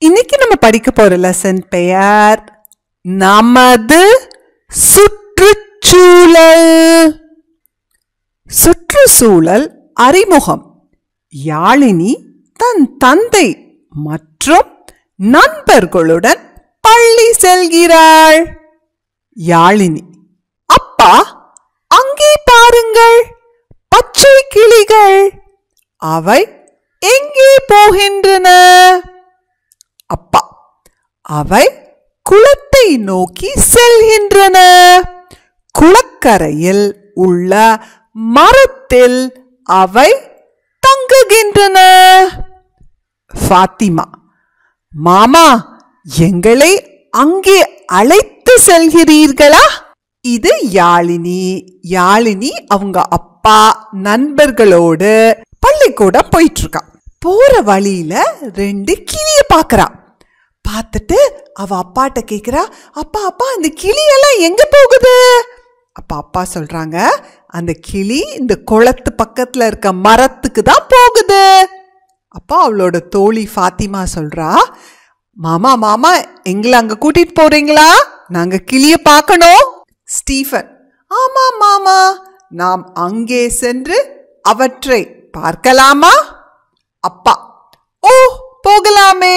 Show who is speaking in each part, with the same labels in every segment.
Speaker 1: இன்னைக்கு நம்ம படிக்க போற லெசன் பெயர் நமது சுற்றுச்சூழல். சுற்றுச்சூழல் அறிமுகம். யாழினி தன் தந்தை மற்றும் நண்பர்களுடன் பள்ளி செல்கிறாள். யாழினி: அப்பா, அங்கே பாருங்கள், பச்சை கிளிகள். அவை எங்கே போகின்றன? அப்பா: அவை குளத்தை நோக்கி செல்கின்றன. குளக்கரையில் உள்ள மரத்தில் அவை தங்குகின்றன. ஃபாத்திமா: மாமா, எங்களை அங்கே அழைத்து செல்கிறீர்களா? இது யாழினி. யாழினி அவங்க அப்பா நண்பர்களோடு பள்ளிக்கூடம் போயிட்டு இருக்கா. போற வழியில 2 கிளிய பாக்குறா. பார்த்துட்டு அவ அப்பாட்ட கேக்குறா, அப்பா அப்பா, இந்த கிளியெல்லாம் எங்க போகுது? அப்பா சொல்றாங்க, அந்த கிளி இந்த குளத்து பக்கத்துல இருக்க மரத்துக்கு தான் போகுது. அப்பா அவளோட தோழி ஃபாத்திமா சொல்றா, மாமா மாமா, எங்களை அங்க கூட்டிட்டு போறீங்களா? நாங்க கிளிய பார்க்கணும். ஸ்டீஃபன்: ஆமா மாமா, நாம் அங்கே சென்று அவற்றை பார்க்கலாமா? அப்பா: ஓ, போகலாமே.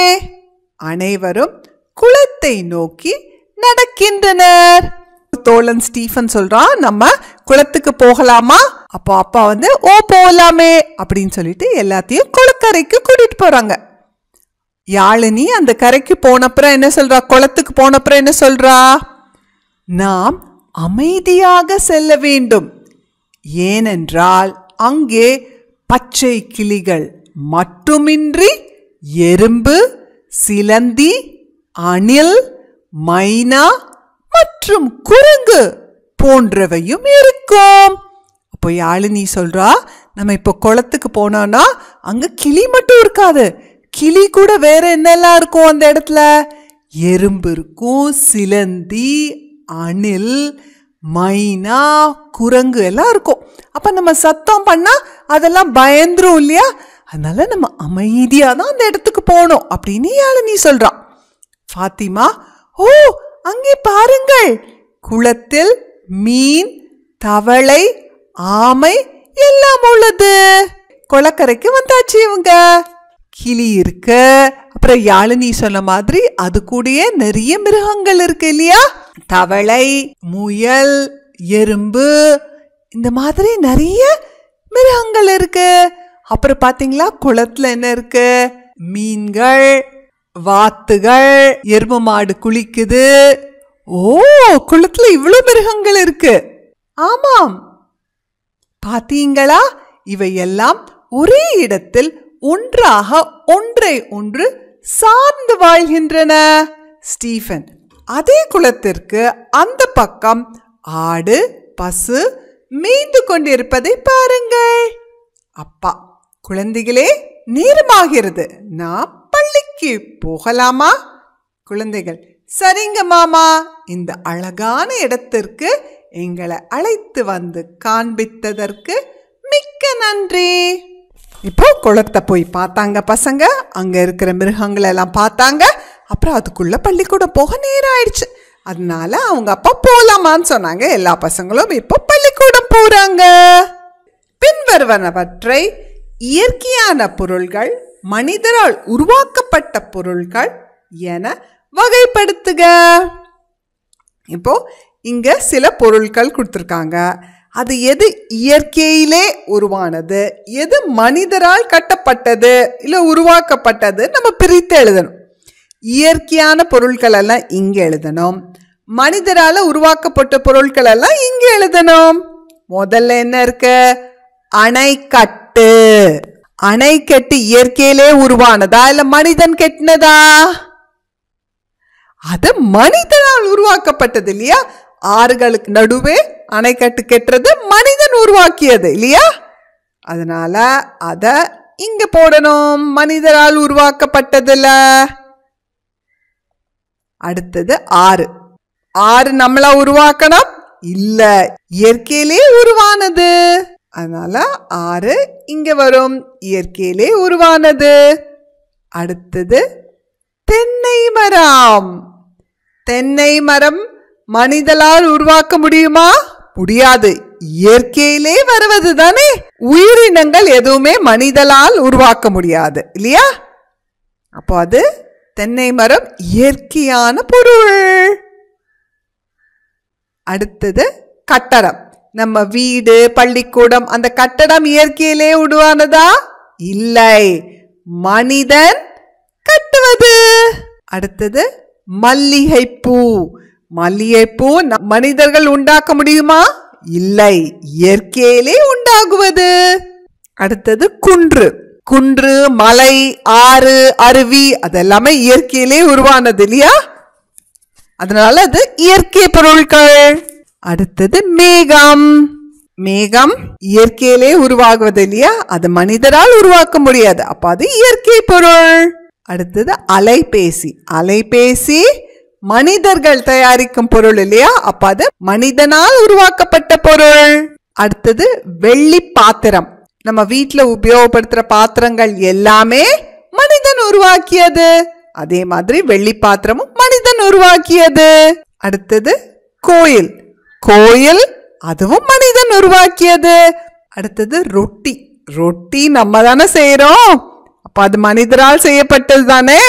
Speaker 1: அனைவரும் குளத்தை நோக்கி நடக்கின்றனர். தோழன் ஸ்டீஃபன் சொல்றான், நம்ம குளத்துக்கு போகலாமா? அப்போ அப்பா வந்து, ஓ போகலாமே அப்படின்னு சொல்லிட்டு எல்லாத்தையும் குளக்கரைக்கு கூட்டிட்டு போறாங்க. யாழினி அந்த கரைக்கு போனப்புறம் என்ன சொல்றா? குளத்துக்கு போனப்புறம் என்ன சொல்றா? நாம் அமைதியாக செல்ல வேண்டும், ஏனென்றால் அங்கே பச்சை கிளிகள் மட்டுமின்றி எறும்பு, சிலந்தி, அணில், மைனா மற்றும் குரங்கு போன்றவையும் இருக்கும். அப்போ யாழினி சொல்றா, நம்ம இப்போ குளத்துக்கு போனோம்னா அங்க கிளி மட்டும் இருக்காது, கிளி கூட வேற என்னெல்லாம் இருக்கும் அந்த இடத்துல? எறும்பு இருக்கும், சிலந்தி, அணில், மைனா, குரங்கு எல்லாம் இருக்கும். அப்ப நம்ம சத்தம் பண்ணா அதெல்லாம் பயந்துரும் இல்லையா? அதனால நம்ம அமைதியா தான் அந்த இடத்துக்கு போகணும் அப்படின்னு யாழினி சொல்றான். ஃபாத்திமா: ஓ, அங்கே பாருங்கள், குளத்தில் மீன், தவளை, ஆமை எல்லாம் உள்ளது. குளக்கரைக்கு வந்தாச்சு இவங்க. கிளி இருக்கு, அப்புறம் யாழினி சொன்ன மாதிரி அது கூடயே நிறைய மிருகங்கள் இருக்கு இல்லையா? தவளை, முயல், எறும்பு, இந்த மாதிரி நிறைய மிருகங்கள் இருக்கு. அப்புறம் பாத்தீங்களா, குளத்துல என்ன இருக்கு? மீன்கள், வாத்துகள், எருமை மாடு குளிக்குது. ஓ, குளத்துல இவ்வளவு மிருகங்கள் இருக்கு. ஆமாம், பாத்தீங்களா? இவையெல்லாம் ஒரே இடத்தில் ஒன்றாக ஒன்றை ஒன்று சார்ந்து வாழ்கின்றன. ஸ்டீஃபன்: அதே குளத்திற்கு அந்த பக்கம் ஆடு, பசு மேய்ந்து கொண்டிருப்பதை பாருங்கள். அப்பா: குழந்தைகளே, நேரமாகிறது, நான் பள்ளிக்கு போகலாமா? குழந்தைகள்: சரிங்க மாமா, இந்த அழகான இடத்திற்கு எங்களை அழைத்து வந்து காண்பித்ததற்கு மிக்க நன்றி. இப்போ குளத்தை போய் பார்த்தாங்க பசங்க. அங்க இருக்கிற மிருகங்களை எல்லாம் பார்த்தாங்க. அப்புறம் அதுக்குள்ள பள்ளிக்கூடம் போக நேரம் ஆயிடுச்சு. அதனால அவங்க அப்பா போலாமான்னு சொன்னாங்க. எல்லா பசங்களும் இப்போ பள்ளிக்கூடம் போறாங்க. பின்வருவனவற்றை இயற்கையான பொருள்கள், மனிதரால் உருவாக்கப்பட்ட பொருள்கள் என வகைப்படுத்துக. இப்போ இங்க சில பொருட்கள் கொடுத்துருக்காங்க. அது எது இயற்கையிலே உருவானது, எது மனிதரால் கட்டப்பட்டது இல்ல உருவாக்கப்பட்டது நம்ம பிரித்து எழுதணும். இயற்கையான பொருட்கள் எல்லாம் இங்க எழுதணும், மனிதரால உருவாக்கப்பட்ட பொருட்கள் எல்லாம் இங்க எழுதணும். முதல்ல என்ன இருக்கு? அணைக்கட்டு. அணைக்கட்டு இயற்கையிலே உருவானதா இல்ல மனிதன் கட்டினதா? அது மனிதனால் உருவாக்கப்பட்டது இல்லையா? ஆறுகளுக்கு நடுவே அணைக்கட்டு கட்டுறது மனிதன் உருவாக்கியது இல்லையா? அதனால அத இங்க போடணும், மனிதரால் உருவாக்கப்பட்டதுல. அடுத்தது ஆறு. ஆறு நம்மளா உருவாக்கணும் இல்ல, இயற்கையிலே உருவானது. அதனால ஆறு இங்க வரும், இயற்கையிலே உருவானது. அடுத்தது தென்னை மரம். தென்னை மரம் மனிதனால் உருவாக்க முடியுமா? முடியாது. இயற்கையிலே வருவது தானே. உயிரினங்கள் எதுவுமே மனிதனால் உருவாக்க முடியாது இல்லையா? அப்போ அது தென்னை மரம் இயற்கையான பொருள். அடுத்தது கட்டடம். நம்ம வீடு, பள்ளிக்கூடம், அந்த கட்டடம் இயற்கையிலே உருவானதா? இல்லை, மனிதன் கட்டுவது. அடுத்தது மல்லிகைப்பூ. மல்லிகைப்பூ மனிதர்கள் உண்டாக்க முடியுமா? இல்லை, இயற்கையிலே உண்டாகுவது. அடுத்தது குன்று. குன்று, மலை, ஆறு, அருவி அதெல்லாமே இயற்கையிலே உருவானது இல்லையா? அதனால அது இயற்கை பொருட்கள். அடுத்தது மேகம். மேகம் இயற்கையிலே உருவாகுவது இல்லையா? அது மனிதரால் உருவாக்க முடியாது. அப்ப அது இயற்கை பொருள். அடுத்தது அலைபேசி. அலைபேசி மனிதர்கள் தயாரிக்கும் பொருள் இல்லையா? அப்ப அது மனிதனால் உருவாக்கப்பட்ட பொருள். அடுத்தது வெள்ளி பாத்திரம். நம்ம வீட்டுல உபயோகப்படுத்துற பாத்திரங்கள் எல்லாமே மனிதன் உருவாக்கியது. அதே மாதிரி வெள்ளி பாத்திரமும் மனிதன் உருவாக்கியது. அடுத்தது கோயில். கோயில் அதுவும் மனிதன் உருவாக்கியது. அடுத்தது ரொட்டி. ரொட்டி நம்ம தானே செய்யறோம். அப்ப அது மனிதரால் செய்யப்பட்டது தானே.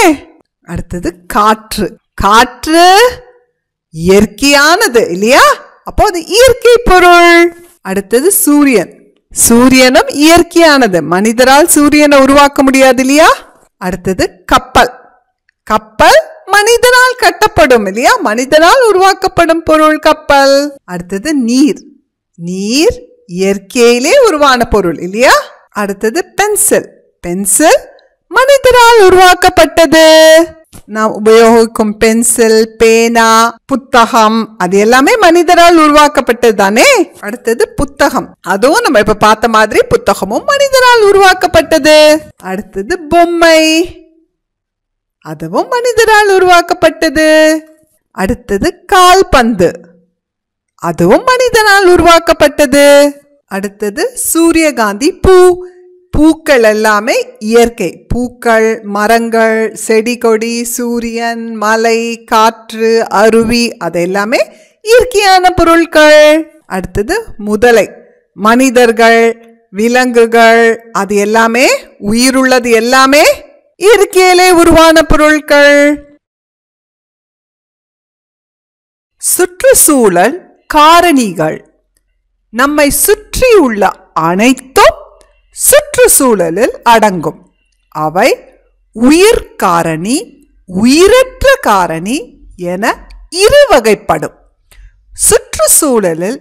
Speaker 1: அடுத்தது காற்று. காற்று இயற்கையானது இல்லையா? அப்போ அது இயற்கை பொருள். அடுத்தது சூரியன். சூரியனும் இயற்கையானது. மனிதரால் சூரியனை உருவாக்க முடியாது இல்லையா? அடுத்தது கப்பல். கப்பல் மனிதனால் கட்டப்படும் இல்லையா? மனிதனால் உருவாக்கப்படும் பொருள் கப்பல். அடுத்தது நீர். நீர் இயற்கையிலே உருவான பொருள் இல்லையா? அடுத்தது பென்சில். பென்சில் மனிதரால் உருவாக்கப்பட்டது. நாம் உபயோகிக்கும் பென்சில், பேனா, புத்தகம் அது எல்லாமே மனிதரால் உருவாக்கப்பட்டது தானே. அடுத்தது புத்தகம். அதுவும் நம்ம இப்ப பார்த்த மாதிரி புத்தகமும் மனிதரால் உருவாக்கப்பட்டது. அடுத்தது பொம்மை. அதுவும் மனிதரால் உருவாக்கப்பட்டது. அடுத்தது கால்பந்து. அதுவும் மனிதனால் உருவாக்கப்பட்டது. அடுத்தது சூரியகாந்தி பூ. பூக்கள் எல்லாமே இயற்கை. பூக்கள், மரங்கள், செடி கொடி, சூரியன், மலை, காற்று, அருவி அதெல்லாமே இயற்கையான பொருட்கள். அடுத்தது முதலை. மனிதர்கள், விலங்குகள் அது எல்லாமே உயிருள்ளது எல்லாமே இயற்கையிலே உருவான பொருட்கள். சுற்றுச்சூழல் காரணிகள். நம்மை சுற்றியுள்ள அனைத்தும் சுற்றுச்சூழலில் அடங்கும். அவை உயிர் காரணி, உயிரற்ற காரணி என இரு வகைப்படும். சுற்றுச்சூழலில்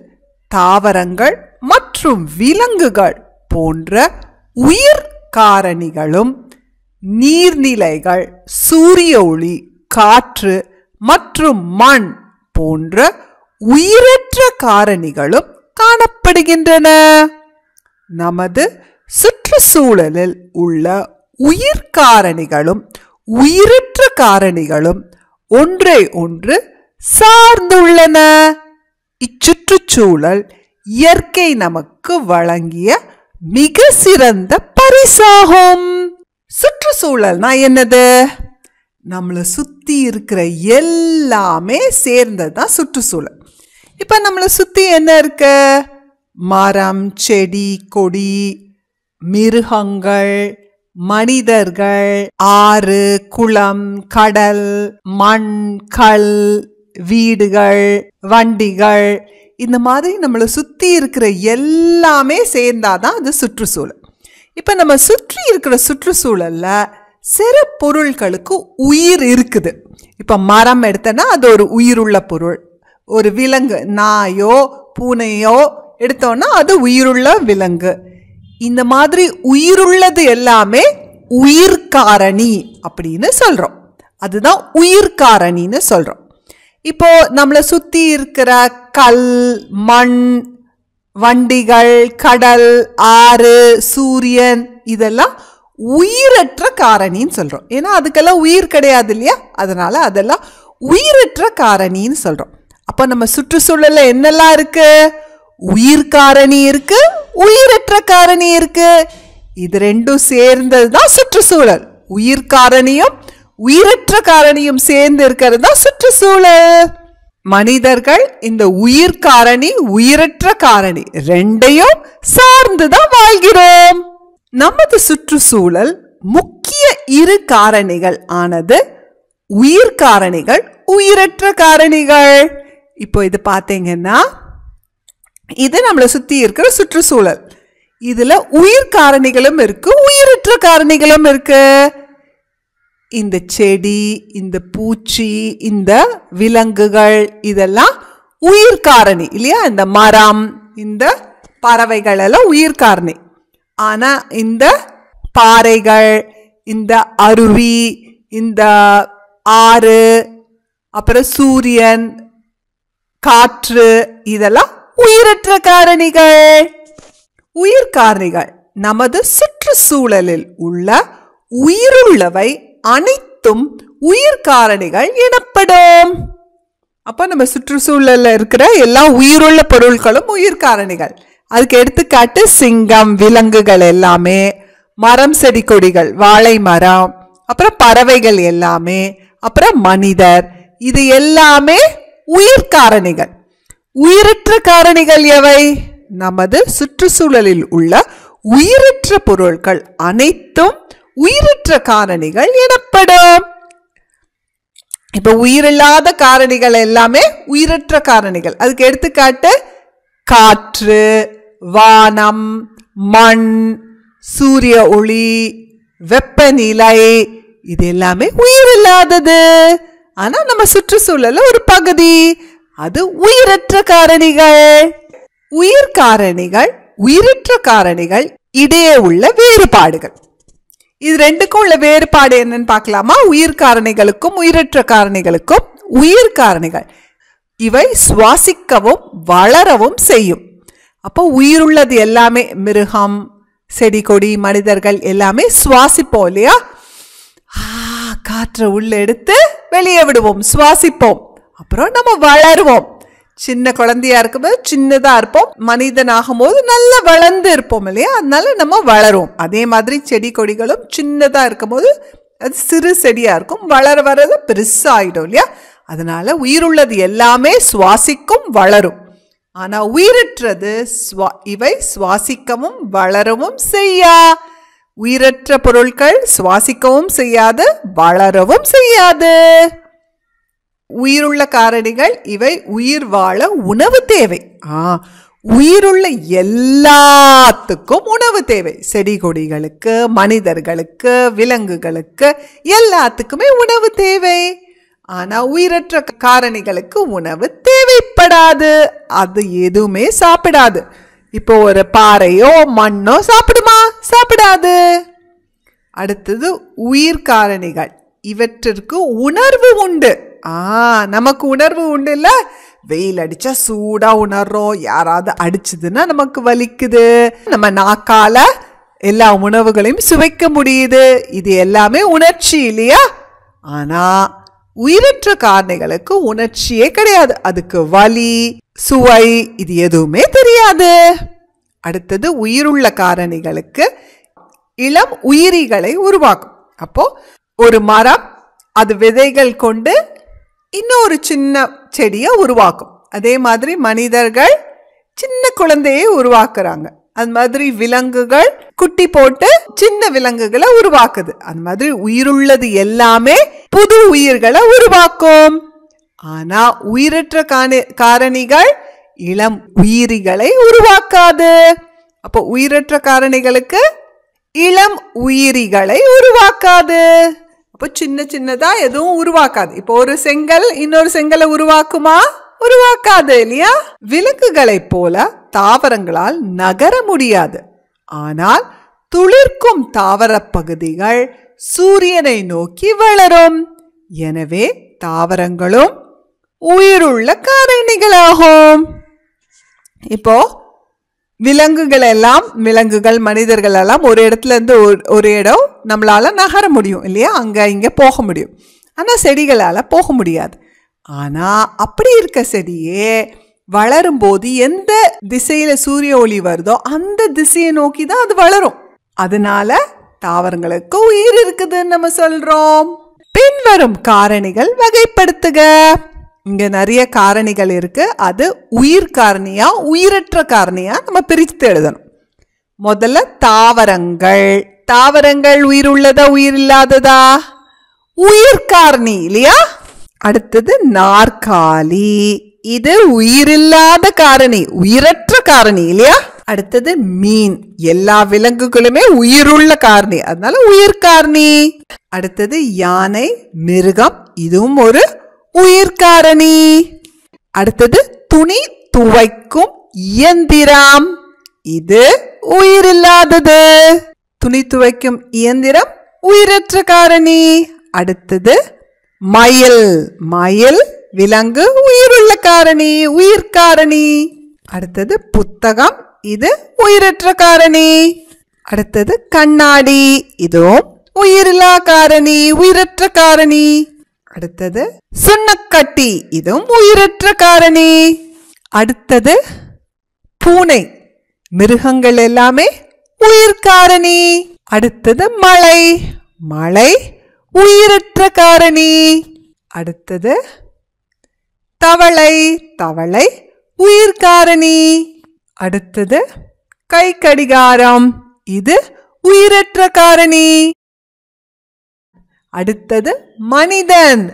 Speaker 1: தாவரங்கள் மற்றும் விலங்குகள் போன்ற உயிர் காரணிகளும், நீர்நிலைகள், சூரிய ஒளி, காற்று மற்றும் மண் போன்ற உயிரற்ற காரணிகளும் காணப்படுகின்றன. நமது சுற்றுச்சூழலில் உள்ள உயிர் காரணிகளும் உயிரற்ற காரணிகளும் ஒன்றை ஒன்று சார்ந்துள்ளன. இச்சுற்றுச்சூழல் இயற்கை நமக்கு வழங்கிய மிக சிறந்த பரிசாகும். சுற்றுச்சூழல்னா என்னது? நம்மளை சுத்தி இருக்கிற எல்லாமே சேர்ந்ததுதான் சுற்றுச்சூழல். இப்ப நம்மளை சுத்தி என்ன இருக்கு? மரம், செடி, கொடி, மிருகங்கள், மனிதர்கள், ஆறு, குளம், கடல், மண், கல், வீடுகள், வண்டிகள், இந்த மாதிரி நம்மளை சுத்தி இருக்கிற எல்லாமே சேர்ந்தாதான் அது சுற்றுச்சூழல். இப்ப நம்ம சுற்றி இருக்கிற சுற்றுச்சூழல்ல சில பொருட்களுக்கு உயிர் இருக்குது. இப்ப மரம் எடுத்தனா அது ஒரு உயிருள்ள பொருள். ஒரு விலங்கு, நாயோ பூனையோ எடுத்தோம்னா அது உயிருள்ள விலங்கு. இந்த மாதிரி உயிருள்ளது எல்லாமே உயிர்காரணி அப்படின்னு சொல்றோம். அதுதான் உயிர்காரணின்னு சொல்றோம். இப்போ நம்மளை சுத்தி இருக்கிற கல், மண், வண்டிகள், கடல், ஆறு, சூரியன் இதெல்லாம் உயிரற்ற காரணின்னு சொல்றோம். ஏன்னா அதுக்கெல்லாம் உயிர் கிடையாது இல்லையா? அதனால அதெல்லாம் உயிரற்ற காரணின்னு சொல்றோம். அப்ப நம்ம சுற்றுச்சூழல்ல என்னெல்லாம் இருக்கு? உயிர் காரணி இருக்கு, உயிரற்ற காரணி இருக்கு. இது ரெண்டும் சேர்ந்ததுதான் சுற்றுச்சூழல். உயிர் காரணியும் உயிரற்ற காரணியும் சேர்ந்து இருக்கிறது தான் சுற்றுச்சூழல். மனிதர்கள் இந்த உயிர் காரணி உயிரற்ற காரணி ரெண்டையும் சார்ந்துதான் வாழ்கிறோம். நமது சுற்றுச்சூழல் முக்கிய இரு காரணிகள் ஆனது உயிர் காரணிகள் உயிரற்ற காரணிகள். இப்போ இது பார்த்தீங்கன்னா இது நம்மளை சுத்தி இருக்கிற சுற்றுச்சூழல். இதுல உயிர் காரணிகளும் இருக்கு உயிரற்ற காரணிகளும் இருக்கு. இந்த செடி, இந்த பூச்சி, இந்த விலங்குகள் இதெல்லாம் உயிர் காரணி இல்லையா? இந்த மரம், இந்த பறவைகள் எல்லாம் உயிர் காரணி. ஆனா இந்த பாறைகள், இந்த அருவி, இந்த ஆறு, அப்புறம் சூரியன், காற்று இதெல்லாம் உயிரற்ற காரணிகள். உயிர் காரணிகள் நமது சுற்றுச்சூழலில் உள்ள உயிருள்ளவை அனைத்தும் உயிர் காரணிகள் எனப்படும். அப்ப நம்ம சுற்றுச்சூழல்ல இருக்கிற எல்லா உயிருள்ள பொருட்களும் உயிர் காரணிகள். அதுக்கு எடுத்துக்காட்டு சிங்கம், விலங்குகள் எல்லாமே, மரம் செடி கொடிகள், வாழை மரம், அப்புறம் பறவைகள் எல்லாமே, அப்புறம் மனிதர், இது எல்லாமே உயிர் காரணிகள். உயிரற்ற காரணிகள் எவை? நமது சுற்றுச்சூழலில் உள்ள உயிரற்ற பொருட்கள் அனைத்தும் உயிரற்ற காரணிகள் எனப்படும். இப்ப உயிரில்லாத காரணிகள் எல்லாமே உயிரற்ற காரணிகள். அதுக்கு எடுத்துக்காட்டு காற்று, வானம், மண், சூரிய ஒளி, வெப்பநிலை, இது எல்லாமே உயிரில்லாதது. ஆனா நம்ம சுற்றுச்சூழல்ல ஒரு பகுதி, அது உயிரற்ற காரணிகள். உயிர் காரணிகள் உயிரற்ற காரணிகள் இடையே உள்ள வேறுபாடுகள். இது ரெண்டுக்கும் உள்ள வேறுபாடு என்னன்னு பார்க்கலாமா? உயிர் காரணிகளுக்கும் உயிரற்ற காரணிகளுக்கும். உயிர் காரணிகள் இவை சுவாசிக்கவும் வளரவும் செய்யும். அப்போ உயிருள்ளது எல்லாமே, மிருகம், செடி கொடி, மனிதர்கள் எல்லாமே சுவாசிப்போம் இல்லையா? காற்றை உள்ள எடுத்து வெளியே விடுவோம், சுவாசிப்போம். அப்புறம் நம்ம வளருவோம். சின்ன குழந்தையா இருக்கும்போது சின்னதா இருப்போம், மனிதனாகும் போது நல்லா வளர்ந்து இருப்போம் இல்லையா? அதனால நம்ம வளருவோம். அதே மாதிரி செடி கொடிகளும் சின்னதா இருக்கும் போது அது சிறு செடியா இருக்கும், வளர வர பெருசாயிடும் இல்லையா? அதனால உயிருள்ளது எல்லாமே சுவாசிக்கும், வளரும். ஆனா உயிரற்றது இவை சுவாசிக்கவும் வளரவும் செய்யா. உயிரற்ற பொருட்கள் சுவாசிக்கவும் செய்யாது, வளரவும் செய்யாது. உயிருள்ள காரணிகள் இவை உயிர் வாழ உணவு தேவை. உயிருள்ள எல்லாத்துக்கும் உணவு தேவை. செடி கொடிகளுக்கு, மனிதர்களுக்கு, விலங்குகளுக்கு எல்லாத்துக்குமே உணவு தேவை. ஆனா உயிரற்ற காரணிகளுக்கு உணவு தேவைப்படாது, அது எதுவுமே சாப்பிடாது. இப்போ ஒரு பாறையோ மண்ணோ சாப்பிடுமா? சாப்பிடாது. அடுத்தது உயிர் காரணிகள், இவற்றிற்கு உணர்வு உண்டு. நமக்கு உணர்வு உண்டு இல்ல? வெயில் அடிச்சா சூடா உணர்றோம், யாராவது அடிச்சதுன்னா நமக்கு வலிக்குது, நம்ம நாக்கால எல்லா உணவுகளையும் சுவைக்க முடியுது, இது எல்லாமே உணர்ச்சி இல்லையா? ஆனா உயிரற்ற காரணிகளுக்கு உணர்ச்சியே கிடையாது, அதுக்கு வலி, சுவை இது எதுவுமே தெரியாது. அடுத்தது உயிருள்ள காரணிகளுக்கு இளம் உயிரிகளை உருவாக்கும். அப்போ ஒரு மரம் அது விதைகள் கொண்டு இன்னொரு சின்ன செடியை உருவாக்கும். அதே மாதிரி மனிதர்கள் சின்ன குழந்தையை உருவாக்குறாங்க. அது மாதிரி விலங்குகள் குட்டி போட்டு சின்ன விலங்குகளை உருவாக்குது. அது மாதிரி உயிருள்ளது எல்லாமே புது உயிர்களை உருவாக்கும். ஆனா உயிரற்ற காரணிகள் இளம் உயிரிகளை உருவாக்காது. அப்போ உயிரற்ற காரணிகளுக்கு இளம் உயிரிகளை உருவாக்காது. அப்போ சின்ன சின்னதா எதுவும் உருவாக்காது. இப்போ ஒரு செங்கல் இன்னொரு செங்கலை உருவாக்குமா? உருவாக்காது இல்லையா? விலங்குகளை போல தாவரங்களால் நகர முடியாது. ஆனால் துளிர்க்கும் தாவர பகுதிகள் சூரியனை நோக்கி வளரும். எனவே தாவரங்களும் உயிருள்ள காரணிகளாகும். இப்போ விலங்குகள் மனிதர்கள் எல்லாம் ஒரு இடத்துல இருந்து ஒரு இடம் நம்மளால நகர முடியும் இல்லையா? அங்க இங்க போக முடியும். ஆனா செடிகளால போக முடியாது. ஆனா அப்படி இருக்க செடியே வளரும் போது எந்த திசையில சூரிய ஒளி வருதோ அந்த திசையை நோக்கி தான் அது வளரும். அதனால தாவரங்களுக்கு உயிர் இருக்குதுன்னு நம்ம சொல்றோம். பின்வரும் காரணிகள் வகைப்படுத்துக. இங்க நிறைய காரணிகள் இருக்கு. அது உயிர் காரணியா உயிரற்ற காரணியா நம்ம பிரித்து எழுதணும். முதல்ல தாவரங்கள். தாவரங்கள் உயிர் உள்ளதா உயிர் இல்லாததா? உயிர் காரணி இல்லையா? அடுத்தது நாற்காலி. இது உயிரில்லாத காரணி, உயிரற்ற காரணி இல்லையா? அடுத்தது மீன். எல்லா விலங்குகளுமே உயிருள்ள காரணி, அதனால உயிர் காரணி. அடுத்தது யானை, மிருகம், இதுவும் ஒரு உயிர் காரணி. அடுத்தது துணி துவைக்கும் இயந்திரம். இது உயிரில்லாதது. துணி துவைக்கும் இயந்திரம் உயிரற்ற காரணி. அடுத்தது மயில். மயில் விலங்கு உயிருள்ள காரணி, உயிர் காரணி. அடுத்தது புத்தகம். இது உயிரற்ற காரணி. அடுத்தது கண்ணாடி. இதுவும் உயிரில்லா காரணி, உயிரற்ற காரணி. அடுத்தது சுண்ணக்கட்டி. இதுவும் உயிரற்ற காரணி. அடுத்தது பூனை. மிருகங்கள் எல்லாமே உயிர் காரணி. அடுத்தது மழை. மழை உயிரற்ற காரணி. அடுத்தது தவளை. தவளை உயிர் காரணி. அடுத்தது கை கடிகாரம். இது உயிரற்ற காரணி. அடுத்தது மனிதன்.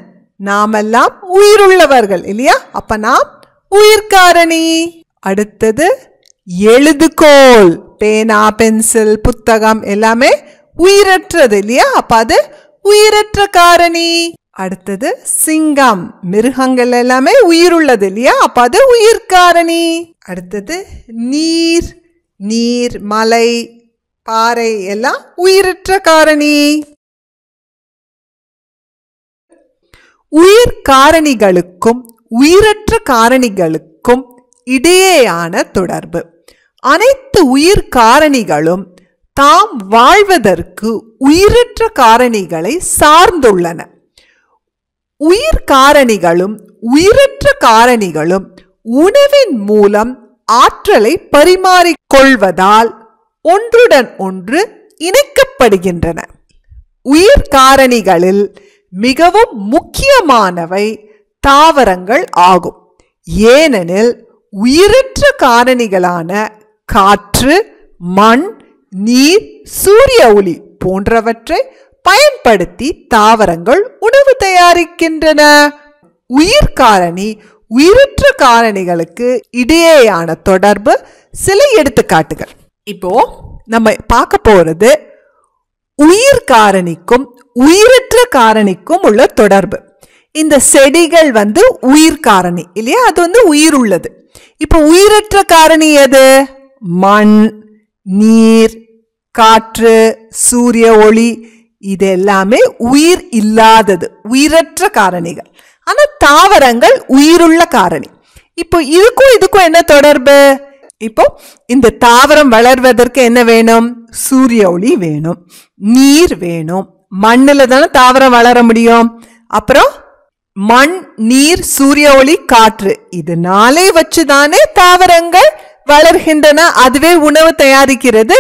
Speaker 1: நாமெல்லாம் உயிருள்ளவர்கள் இல்லையா? அப்ப நாம் உயிர் காரணி. அடுத்தது எழுதுகோல். பேனா, பென்சில், புத்தகம் எல்லாமே உயிரற்றது இல்லையா? அப்ப அது உயிரற்ற காரணி. அடுத்தது சிங்கம். மிருகங்கள் எல்லாமே உயிருள்ளது இல்லையா? அப்ப அது உயிர் காரணி. அடுத்தது நீர். நீர், மலை, பாறை எல்லாம் உயிரற்ற காரணி. உயிர் காரணிகளுக்கும் உயிரற்ற காரணிகளுக்கும் இடையேயான தொடர்பு. அனைத்து உயிர் காரணிகளும் தாம் வாழ்வதற்கு உயிரற்ற காரணிகளை சார்ந்துள்ளன. உயிர் காரணிகளும் உயிரற்ற காரணிகளும் உணவின் மூலம் ஆற்றலை பரிமாறிக்கொள்வதால் ஒன்றுடன் ஒன்று இணைக்கப்படுகின்றன. உயிர் காரணிகளில் மிகவும் முக்கியமானவை தாவரங்கள் ஆகும். ஏனெனில் உயிரற்ற காரணிகளான காற்று, மண், நீர், சூரிய ஒளி போன்றவற்றை பயன்படுத்தி தாவரங்கள் உணவு தயாரிக்கின்றன. உயிர் காரணி உயிரற்ற காரணிகளுக்கு இடையேயான தொடர்பு சில எடுத்துக்காட்டுகள். இப்போ நம்ம பார்க்க போறது உயிர் காரணிக்கும் உயிரற்ற காரணிக்கும் உள்ள தொடர்பு. இந்த செடிகள் உயிர் காரணி இல்லையா? அது உயிர் உள்ளது. இப்போ உயிரற்ற காரணி எது? மண், நீர், காற்று, சூரிய ஒளி, இது எல்லாமே உயிர் இல்லாதது, உயிரற்ற காரணிகள். ஆனா தாவரங்கள் உயிருள்ள காரணி. இப்போ இதுக்கும் என்ன தொடர்பு? இப்போ இந்த தாவரம் வளர்வதற்கு என்ன வேணும்? சூரிய ஒளி வேணும், நீர் வேணும். மண்ணுல தானே தாவரம் வளர முடியும். அப்புறம் மண், நீர், சூரிய ஒளி, காற்று, இதனாலே வச்சுதானே தாவரங்கள் வளர்கின்றன, அதுவே உணவு தயாரிக்கிறது.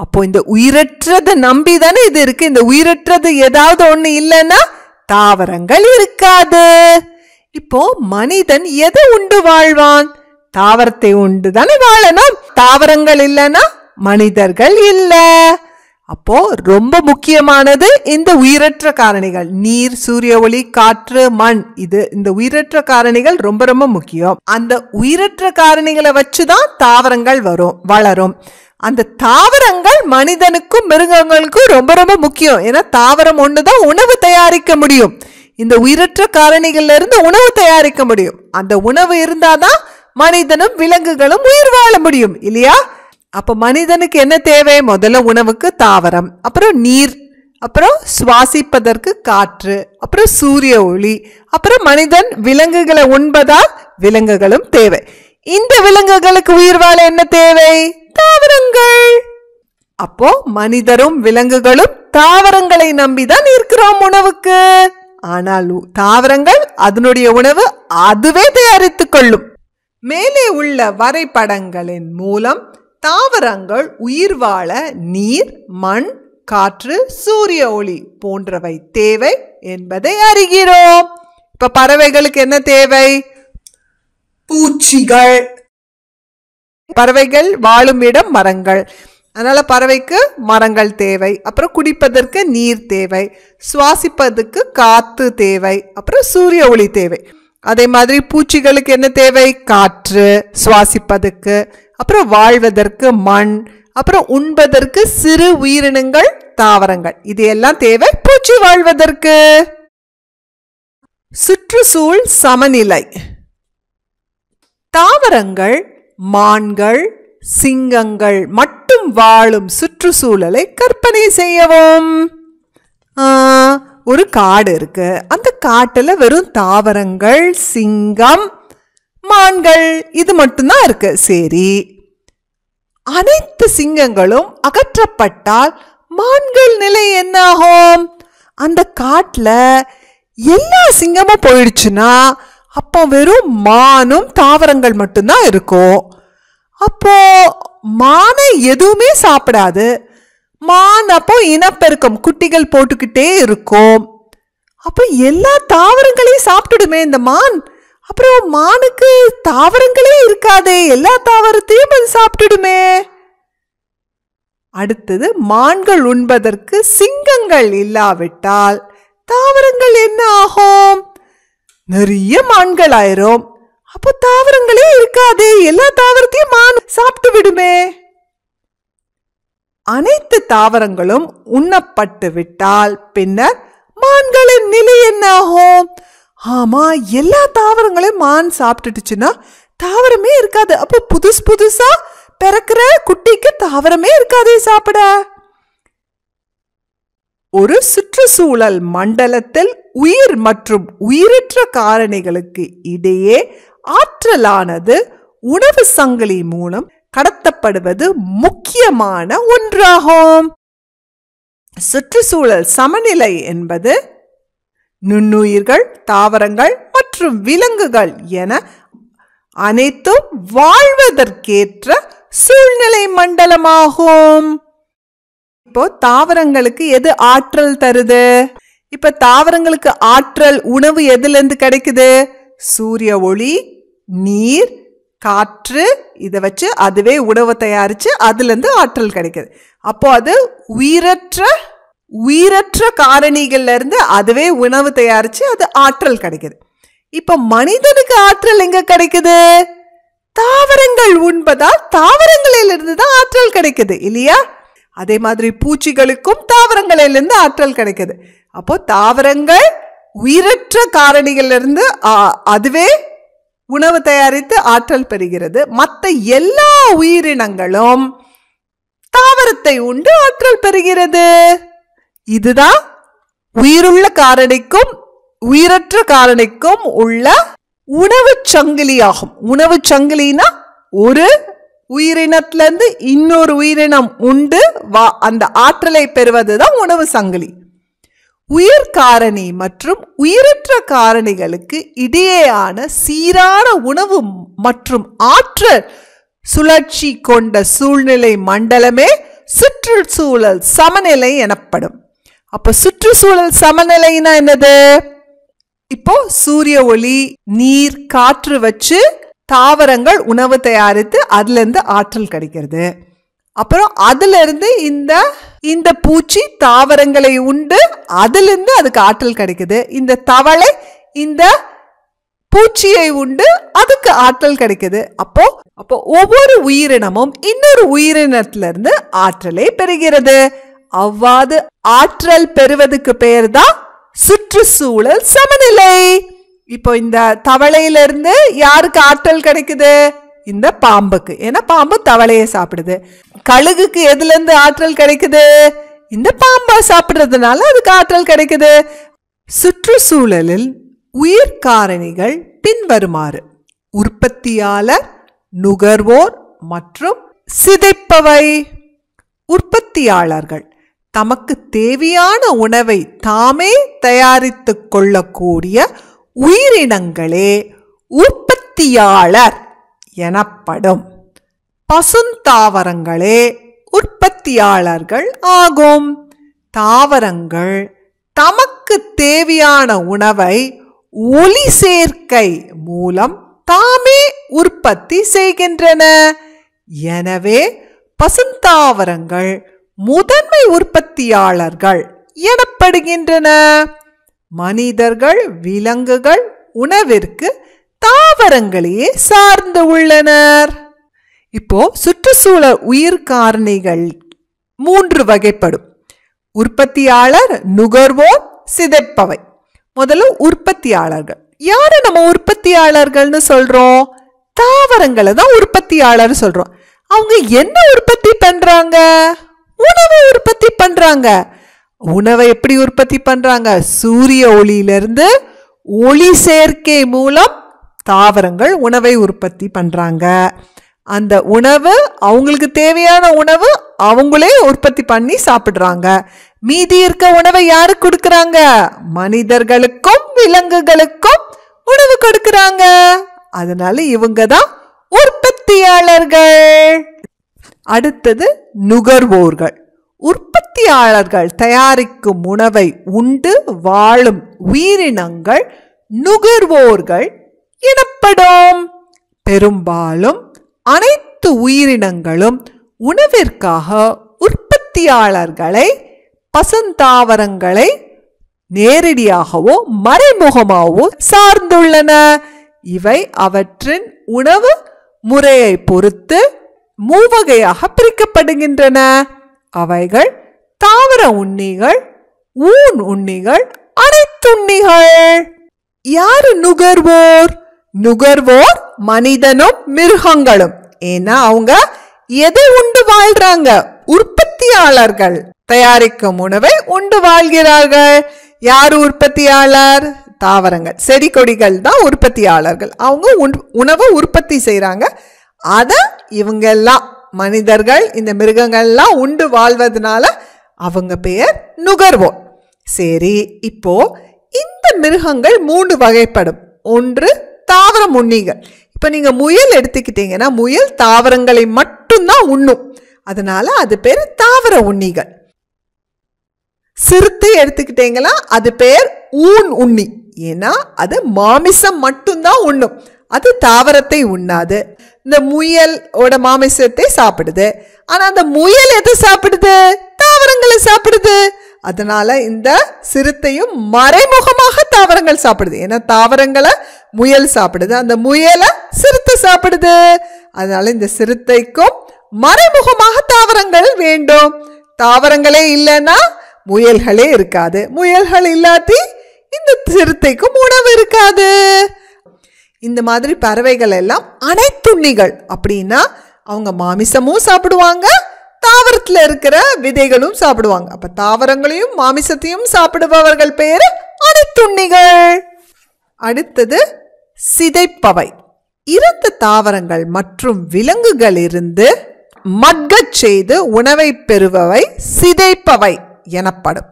Speaker 1: அப்போ இந்த உயிரற்றது நம்பி தானே இது இருக்கு. இந்த உயிரற்றது ஏதாவது ஒண்ணு இல்லைன்னா தாவரங்கள் இருக்காது. இப்போ மனிதன் எதை உண்டு வாழ்வான்? தாவரத்தை உண்டு தானே வாழணும். தாவரங்கள் இல்லைன்னா மனிதர்கள் இல்ல. அப்போ ரொம்ப முக்கியமானது இந்த உயிரற்ற காரணிகள். நீர், சூரிய ஒளி, காற்று, மண், இந்த உயிரற்ற காரணிகள் ரொம்ப ரொம்ப முக்கியம். அந்த உயிரற்ற காரணிகளை வச்சுதான் தாவரங்கள் வளரும். அந்த தாவரங்கள் மனிதனுக்கும் மிருகங்களுக்கும் ரொம்ப ரொம்ப முக்கியம். ஏன்னா தாவரம் ஒண்ணுதான் உணவு தயாரிக்க முடியும். இந்த உயிரற்ற காரணிகள்ல இருந்து உணவு தயாரிக்க முடியும். அந்த உணவு இருந்தாதான் மனிதனும் விலங்குகளும் உயிர் வாழ முடியும் இல்லையா? அப்ப மனிதனுக்கு என்ன தேவை? முதல்ல உணவுக்கு தாவரம், அப்புறம் நீர், அப்புறம் சுவாசிப்பதற்கு காற்று, அப்புறம் சூரிய ஒளி, அப்புறம் மனிதன் விலங்குகளை உண்பதால் விலங்குகளும் தேவை. இந்த விலங்குகளுக்கு உயிர் வாழ என்ன தேவை? தாவரங்கள். அப்போ மனிதரும் விலங்குகளும் தாவரங்களை நம்பிதான் இருக்கிறோம் உணவுக்கு. ஆனால் தாவரங்கள் அதனுடைய உணவு அதுவே தயாரித்துக் கொள்ளும். மேலே உள்ள வரைபடங்களின் மூலம் தாவரங்கள் உயிர் வாழ நீர், மண், காற்று, சூரிய ஒளி போன்றவை தேவை என்பதை அறிகிறோம். இப்ப பறவைகளுக்கு என்ன தேவை? பூச்சிகள். பறவைகள் வாழும் இடம் மரங்கள், அதனால பறவைக்கு மரங்கள் தேவை. அப்புறம் குடிப்பதற்கு நீர் தேவை, சுவாசிப்பதற்கு காத்து தேவை, அப்புறம் சூரிய ஒளி தேவை. அதே மாதிரி பூச்சிகளுக்கு என்ன தேவை? காற்று சுவாசிப்பதற்கு, அப்புறம் வாழ்வதற்கு மண், அப்புறம் உண்பதற்கு சிறு உயிரினங்கள் தாவரங்கள். இது எல்லாம் தேவை பூச்சி வாழ்வதற்கு. சுற்றுச்சூழல் சமநிலை. தாவரங்கள், மான்கள், சிங்கங்கள் மட்டும் வாழும் சுற்றுச்சூழலை கற்பனை செய்யவும். ஒரு காடு இருக்கு, அந்த காட்டுல வெறும் தாவரங்கள், சிங்கம், மான்கள் இது மட்டும்தான் இருக்கு. சரி, அனைத்து சிங்கங்களும் அகற்றப்பட்டால் மான்கள் நிலை என்ன ஆகும்? அந்த காட்டுல எல்லா சிங்கமும் போயிடுச்சுன்னா அப்போ வெறும் மானும் தாவரங்கள் மட்டும்தான் இருக்கும். அப்போ மானை எதுவுமே சாப்பிடாது. மான் அப்போ இனப்பெருக்கம், குட்டிகள் போட்டுக்கிட்டே இருக்கும். அப்போ எல்லா தாவரங்களையும் சாப்பிட்டுடுமே இந்த மான். அப்புறம் மானுக்கு தாவரங்களே இருக்காதே, எல்லா தாவரத்தையும் அது சாப்பிட்டுடுமே. அடுத்தது, மான்கள் உண்பதற்கு சிங்கங்கள் இல்லாவிட்டால் தாவரங்கள் என்ன ஆகும்? நிறைய மான்கள் ஆயிரும். அப்போ தாவரங்களே இருக்காதே, எல்லா தாவரத்தையும் மான் சாப்பிட்டு விடுமே. அனைத்து தாவரங்களும் உண்ணப்பட்டு விட்டால் பின்னர் மான்களின் நிலை என்ன ஆகும்? ஆமா, எல்லா தாவரங்களையும் மான் சாப்பிட்டுச்சுன்னா தாவரமே இருக்காது. அப்போ புதுசா பிறக்கிற குட்டிக்கு தாவரமே இருக்காதே சாப்பிட. ஒரு சுற்றுச்சூழல் மண்டலத்தில் உயிர் மற்றும் உயிரற்ற காரணிகளுக்கு இடையே ஆற்றலானது உணவு சங்கிலி மூலம் கடத்தப்படுவது முக்கியமான ஒன்றாகும். சுற்றுச்சூழல் சமநிலை என்பது நுண்ணுயிர்கள், தாவரங்கள் மற்றும் விலங்குகள் என அனைத்தும் வாழ்வதற்கேற்ற சூழ்நிலை மண்டலமாகும். இப்போ தாவரங்களுக்கு எது ஆற்றல் தருது? இப்ப தாவரங்களுக்கு ஆற்றல், உணவு எதுல இருந்து கிடைக்குது? சூரிய ஒளி, நீர், காற்று. இதை வச்சு அதுவே உணவு தயாரிச்சு அதுல இருந்து ஆற்றல் கிடைக்குது. அப்போ அது உயிரற்ற காரணிகள்ல இருந்து அதுவே உணவு தயாரிச்சு அது ஆற்றல் கிடைக்குது. இப்ப மனிதனுக்கு ஆற்றல் எங்க கிடைக்குது? தாவரங்கள் உண்பதால் தாவரங்களிலிருந்து தான் ஆற்றல் கிடைக்குது இல்லையா? அதே மாதிரி பூச்சிகளுக்கும் தாவரங்களிலிருந்து ஆற்றல் கிடைக்குது. அப்போ தாவரங்கள் உயிரற்ற காரணிகளிலிருந்து அதுவே உணவு தயாரித்து ஆற்றல் பெறுகிறது. மற்ற எல்லா உயிரினங்களும் தாவரத்தை உண்டு ஆற்றல் பெறுகிறது. இதுதான் உயிருள்ள காரணிக்கும் உயிரற்ற காரணிக்கும் உள்ள உணவு சங்கிலி ஆகும். உணவு சங்கிலினா ஒரு உயிரினத்திலிருந்து இன்னொரு உயிரினம் உண்டு அந்த ஆற்றலை பெறுவதுதான் உணவு சங்கிலி. உயிர் காரணி மற்றும் உயிரற்ற காரணிகளுக்கு இடையேயான சீரான உணவு மற்றும் ஆற்றல் சுழற்சி கொண்ட சூழ்நிலை மண்டலமே சுற்றுச்சூழல் சமநிலை எனப்படும். அப்ப சுற்றுச்சூழல் சமநிலைனா என்னது? இப்போ சூரிய ஒளி, நீர், காற்று வச்சு தாவரங்கள் உணவு தயாரித்து அதுல இருந்து ஆற்றல் கிடைக்கிறது. அப்புறம் அதுல இருந்து இந்த பூச்சி தாவரங்களை உண்டு அதுல இருந்து அதுக்கு ஆற்றல் கிடைக்குது. இந்த தவளை இந்த பூச்சியை உண்டு அதுக்கு ஆற்றல் கிடைக்குது. அப்போ ஒவ்வொரு உயிரினமும் இன்னொரு உயிரினத்திலிருந்து ஆற்றலை பெறுகிறது. அவ்வாறு ஆற்றல் பெறுவதுக்கு பெயர் தான் சுற்றுச்சூழல் சமநிலை. இப்போ இந்த தவளையிலிருந்து யாருக்கு ஆற்றல் கிடைக்குது? இந்த பாம்புக்கு. ஏன்னா பாம்பு தவளையை சாப்பிடுது. கழுகுக்கு எதுல இருந்து ஆற்றல் கிடைக்குது? இந்த பாம்பை சாப்பிடுறதுனால அதுக்கு ஆற்றல் கிடைக்குது. சுற்றுச்சூழலில் உயிர் காரணிகள் பின்வருமாறு: உற்பத்தியாளர், நுகர்வோர் மற்றும் சிதைப்பவை. உற்பத்தியாளர்கள் தமக்கு தேவையான உணவை தாமே தயாரித்துக் கொள்ளக்கூடிய உயிரினங்களே உற்பத்தியாளர் எனப்படும். பசுந்தாவரங்களே உற்பத்தியாளர்கள் ஆகும். தாவரங்கள் தமக்கு தேவையான உணவை ஒளி சேர்க்கை மூலம் தாமே உற்பத்தி செய்கின்றன. எனவே பசுந்தாவரங்கள் முதன்மை உற்பத்தியாளர்கள் எனப்படுகின்றன. மனிதர்கள் விலங்குகள் உணவிற்கு தாவரங்களையே சார்ந்து உள்ளனர். இப்போ சுற்றுச்சூழல் உயிர் காரணிகள் 3 வகைப்படும். உற்பத்தியாளர், நுகர்வோர், சிதைப்பவை. முதல்ல உற்பத்தியாளர்கள். யாரு நம்ம உற்பத்தியாளர்கள்னு சொல்றோம்? தாவரங்களை தான் உற்பத்தியாளர் சொல்றோம். அவங்க என்ன உற்பத்தி பண்றாங்க? உணவை உற்பத்தி பண்றாங்க. உணவை எப்படி உற்பத்தி பண்றாங்க? சூரிய ஒளியிலிருந்து ஒளி சேர்க்கை மூலம் தாவரங்கள் உணவை உற்பத்தி பண்றாங்க. அந்த உணவு, அவங்களுக்கு தேவையான உணவு அவங்களே உற்பத்தி பண்ணி சாப்பிடுறாங்க. மீதி இருக்க உணவை யாரு கொடுக்கறாங்க? மனிதர்களுக்கும் விலங்குகளுக்கும் உணவு கொடுக்கறாங்க. அதனால இவங்க தான் உற்பத்தியாளர்கள். அடுத்தது நுகர்வோர்கள். உற்பத்தியாளர்கள் தயாரிக்கும் உணவை உண்டு வாழும் உயிரினங்கள் நுகர்வோர்கள் எனப்படும். பெரும்பாலும் அனைத்து உயிரினங்களும் உணவிற்காக உற்பத்தியாளர்களை, பசுந்தாவரங்களை நேரடியாகவோ மறைமுகமாகவோ சார்ந்துள்ளன. இவை அவற்றின் உணவு முறையை பொறுத்து 3 வகையாக பிரிக்கப்படுகின்றன. அவைகள் தாவர உண்ணிகள், ஊன் உண்ணிகள், அனைத்துண்ணிகள். யாரு நுகர்வோர்? நுகர்வோர் மனிதனும் மிருகங்களும். ஏன்னா அவங்க எதை உண்டு வாழ்றாங்க? உற்பத்தியாளர்கள் தயாரிக்கும் உணவை உண்டு வாழ்கிறார்கள். யாரு உற்பத்தியாளர்? தாவரங்கள், செடி கொடிகள் தான் உற்பத்தியாளர்கள். அவங்க உணவை உற்பத்தி செய்யறாங்க. அத இவங்க எல்லாம், மனிதர்கள், இந்த மிருகங்கள்லாம் உண்டு வாழ்வதனால அவங்க பெயர் நுகர்வோர். சரி, இப்போ இந்த மிருகங்கள் 3 வகைப்படும். ஒன்று தாவரம் உண்ணிகள். இப்ப நீங்க முயல் எடுத்துக்கிட்டீங்கன்னா, முயல் தாவரங்களை மட்டும்தான் உண்ணும். அதனால அது பேர் தாவர உண்ணிகள். சிறுத்தை எடுத்துக்கிட்டீங்களா, அது பேர் ஊன் உண்ணி. ஏன்னா அது மாமிசம் மட்டும்தான் உண்ணும், அது தாவரத்தை உண்ணாது. இந்த முயலோட மாமிசத்தை சாப்பிடுது. ஆனா அந்த முயல் எதை சாப்பிடுது? தாவரங்களை சாப்பிடுது. அதனால இந்த சிறுத்தையும் மறைமுகமாக தாவரங்கள் சாப்பிடுது. ஏன்னா தாவரங்களை முயல் சாப்பிடுது, அந்த முயலை சிறுத்தை சாப்பிடுது. அதனால இந்த சிறுத்தைக்கும் மறைமுகமாக தாவரங்கள் வேண்டும். தாவரங்களே இல்லைன்னா முயல்களே இருக்காது. முயல்கள் இல்லாட்டி இந்த சிறுத்தைக்கும் உணவு இருக்காது. இந்த மாதிரி பறவைகள் எல்லாம் அனைத்துண்ணிகள். அப்படின்னா அவங்க மாமிசமும் சாப்பிடுவாங்க, தாவரத்தில் இருக்கிற விதைகளும் சாப்பிடுவாங்க. அப்ப தாவரங்களையும் மாமிசத்தையும் சாப்பிடுபவர்கள் பேரு அனைத்துண்ணிகள். அடுத்தது சிதைப்பவை. இறந்த தாவரங்கள் மற்றும் விலங்குகள் இருந்து மட்கச் செய்து உணவை பெறுபவை சிதைப்பவை எனப்படும்.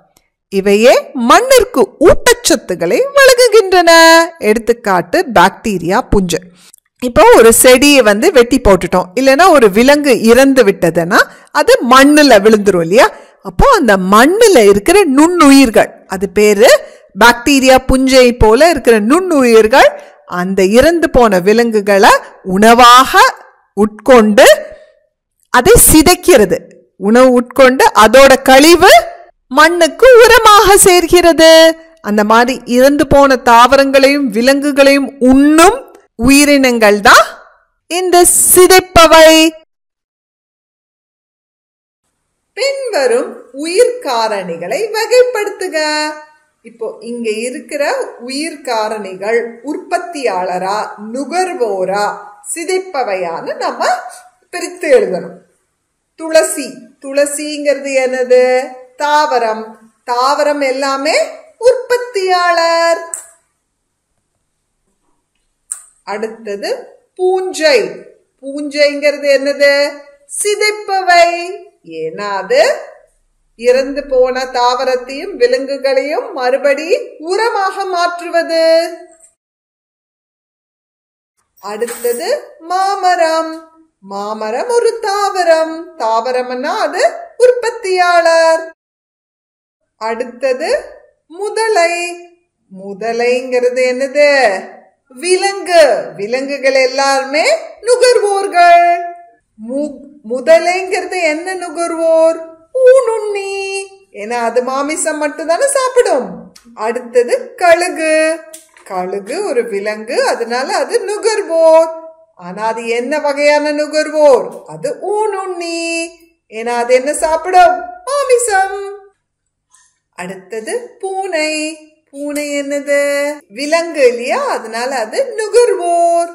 Speaker 1: இவையே மண்ணிற்கு ஊட்டச்சத்துக்களை வழங்குகின்றன. எடுத்துக்காட்டு பாக்டீரியா, புஞ்சை. இப்போ ஒரு செடியை வெட்டி போட்டுட்டோம், இல்லைன்னா ஒரு விலங்கு இறந்து விட்டதுன்னா அது மண்ணுல விழுந்துரும் இல்லையா? அப்போ அந்த மண்ணுல இருக்கிற நுண்ணுயிர்கள், அது பேரு பாக்டீரியா, புஞ்சை போல இருக்கிற நுண்ணுயிர்கள் அந்த இறந்து போன விலங்குகளை உணவாக உட்கொண்டு அதை சிதைக்கிறது. உணவு உட்கொண்டு அதோட கழிவு மண்ணுக்கு உரமாக சேர்க்கிறது. அந்த மாதிரி இறந்து போன தாவரங்களையும் விலங்குகளையும் உண்ணும் உயிரினங்கள் தான் இந்த சிதைப்பவை. பின்வரும் உயிர் காரணிகளை வகைப்படுத்துக. இப்போ இங்க இருக்கிற உயிர் காரணிகள் உற்பத்தியாளரா, நுகர்வோரா, சிதைப்பவையான நம்ம பிரித்து எழுதணும். துளசி, துளசிங்கிறது என்னது? தாவரம். தாவரம் எல்லாமே உற்பத்தியாளர். அடுத்தது பூஞ்சை. பூஞ்சைங்கிறது என்னது? சிதைப்பவை. ஏன்னா அது இறந்து போன தாவரத்தையும் விலங்குகளையும் மறுபடி உரமாக மாற்றுவது. அடுத்தது மாமரம். மாமரம் ஒரு தாவரம். தாவரம்னா அது உற்பத்தியாளர். அடுத்தது முதலை. முதலைங்கிறது என்னது? விலங்கு. விலங்குகள் எல்லாருமே நுகர்வோர்கள். முதலைங்கிறது என்ன நுகர்வோர்? ஊனுண்ணி. ஏன்னா அது மாமிசம் மட்டும்தானே சாப்பிடும். அடுத்தது கழுகு. கழுகு ஒரு விலங்கு, அதனால அது நுகர்வோர். ஆனா அது என்ன வகையான நுகர்வோர்? அது ஊனுண்ணி. ஏன்னா அது என்ன சாப்பிடும்? மாமிசம். அடுத்தது பூனை. பூனை என்னது? விலங்கு இல்லையா, அதனால அது நுகர்வோர்.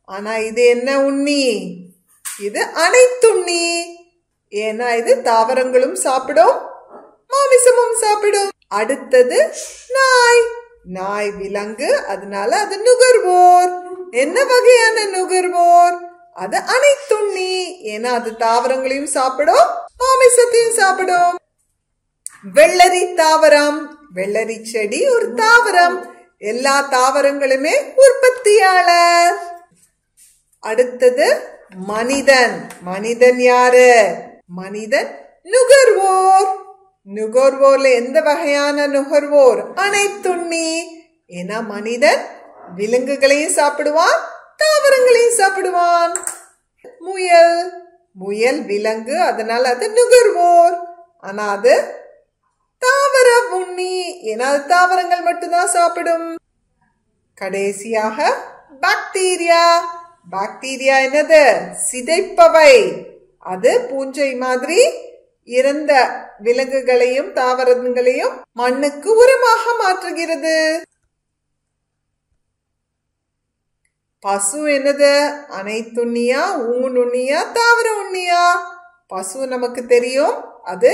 Speaker 1: ஆனா இது என்ன உண்ணி? இது அனைத்துண்ணி. ஏன்னா இது தாவரங்களும் சாப்பிடும், மாமிசமும் சாப்பிடும். அடுத்தது நாய். நாய் விலங்கு, அதனால அது நுகர்வோர். என்ன வகையான நுகர்வோர்? அது அனைத்துண்ணி. ஏன்னா அது தாவரங்களையும் சாப்பிடும், மாமிசத்தையும் சாப்பிடும். வெள்ளரி தாவரம். வெள்ளரி செடி ஒரு தாவரம். எல்லா தாவரங்களுமே உற்பத்தியாளர். அடுத்தது மனிதன். மனிதன் யாரு? மனிதன் நுகர்வோர். நுகர்வோர்ல எந்த வகையான நுகர்வோர்? அனைத்துண்ணி. ஏன்னா மனிதன் விலங்குகளையும் சாப்பிடுவான், தாவரங்களையும் சாப்பிடுவான். முயல். முயல் விலங்கு, அதனால அது நுகர்வோர். ஆனா அது தாவர உண்ணி. ஏன்னா அது தாவரங்கள் மட்டும்தான் சாப்பிடும். கடைசியாக பாக்டீரியா. பாக்டீரியா என்னது? சிதைப்பவை. அது பூஞ்சை மாதிரி இறந்த விலங்குகளையும் தாவரங்களையும் மண்ணுக்கு உரமாக மாற்றுகிறது. பசு என்னது? அனைத்துண்ணியா, ஊனுண்ணியா, தாவர உண்ணியா? பசு நமக்கு தெரியும், அது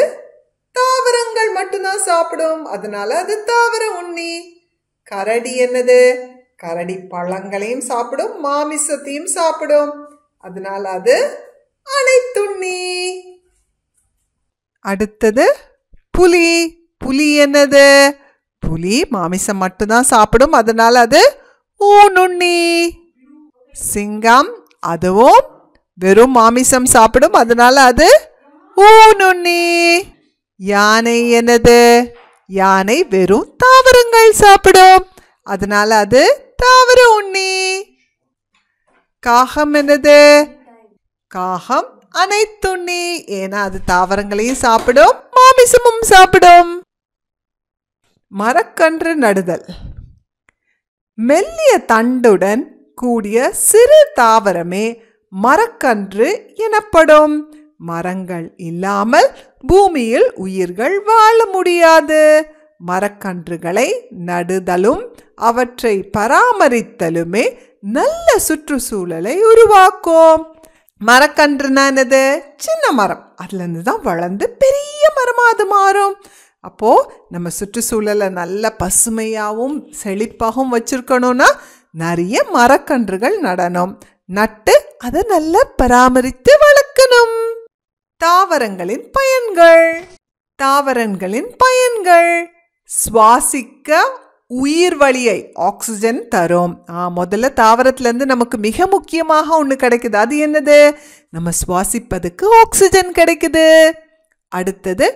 Speaker 1: தாவரங்கள் மட்டும்தான் சாப்பிடும், அதனால அது தாவர உண்ணி. கரடி என்னது? கரடி பழங்களையும் சாப்பிடும், மாமிசத்தையும் சாப்பிடும், அதனால அது அனைத்துண்ணி. அடுத்தது புலி. புலி என்னது? புலி மாமிசம் மட்டும்தான் சாப்பிடும், அதனால அது ஊனுண்ணி. சிங்கம், அதுவும் வெறும் மாமிசம் சாப்பிடும், அதனால அது ஊனுண்ணி. யானை என்னது? யானை வெறும் தாவரங்கள் சாப்பிடும், அதனால அது தாவர உண்ணி. காகம் என்னது? காகம் அனைத்துண்ணி. ஏன்னா அது தாவரங்களையும் சாப்பிடும், மாமிசமும் சாப்பிடும். மரக்கன்று நடுதல். மெல்லிய தண்டுடன் கூடிய சிறு தாவரமே மரக்கன்று எனப்படும். மரங்கள் இல்லாமல் பூமியில் உயிர்கள் வாழ முடியாது. மரக்கன்றுகளை நடுதலும் அவற்றை பராமரித்தலுமே நல்ல சுற்றுச்சூழலை உருவாக்கும். மரக்கன்றுனா என்னது? சின்ன மரம், அதுல இருந்து தான் வளர்ந்து பெரிய மரமா அது மாறும். அப்போ நம்ம சுற்றுச்சூழலை நல்ல பசுமையாகவும் செழிப்பாகவும் வச்சிருக்கணும்னா நிறைய மரக்கன்றுகள் நடணும். நட்டு அதை நல்லா பராமரித்து வளர்க்கணும். தாவரங்களின் பயன்கள். தாவரங்களின் பயன்கள்: சுவாசிக்க உயிர் வழியை ஆக்சிஜன் தரும். முதல்ல தாவரத்திலிருந்து நமக்கு மிக முக்கியமாக ஒன்று கிடைக்குது. அது என்னது? நம்ம சுவாசிப்பதுக்கு ஆக்சிஜன் கிடைக்குது. அடுத்தது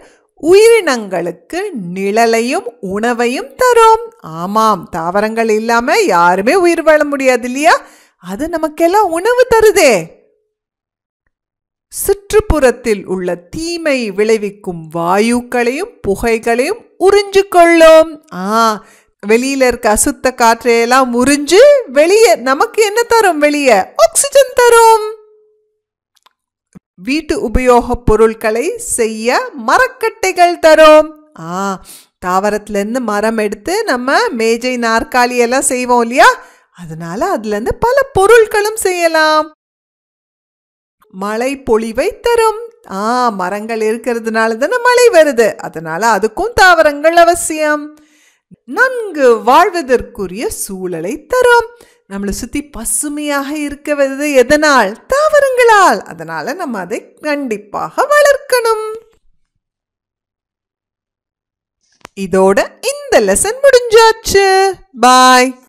Speaker 1: உயிரினங்களுக்கு நிழலையும் உணவையும் தரும். ஆமாம், தாவரங்கள் இல்லாம யாருமே உயிர் வாழ முடியாது இல்லையா? அது நமக்கெல்லாம் உணவு தருதே. சுற்றுப்புறத்தில் உள்ள தீமை விளைவிக்கும் வாயுக்களையும் புகைகளையும் உறிஞ்சு கொள்ளும். வெளியில இருக்க அசுத்த காற்றையெல்லாம் உறிஞ்சு வெளியே நமக்கு என்ன தரும்? வெளியே ஆக்சிஜன் தரும். வீட்டு உபயோக பொருட்களை செய்ய மரக்கட்டைகள் தரும். தாவரத்திலிருந்து மரம் எடுத்து நம்ம மேஜை நாற்காலி எல்லாம் செய்வோம் இல்லையா? அதனால அதுல இருந்து பல பொருட்களும் செய்யலாம். மழை பொழிவை தரும். மரங்கள் இருக்கிறதுனால தானே மழை வருது, அதனால அதுக்கும் தாவரங்கள் அவசியம். நன்கு வாழ்வதற்குரிய சூழலை தரும். நம்மளை சுத்தி பசுமையாக இருக்கிறது எதனால்? தாவரங்களால். அதனால நம்ம அதை கண்டிப்பாக வளர்க்கணும். இதோட இந்த லெசன் முடிஞ்சாச்சு. பாய்.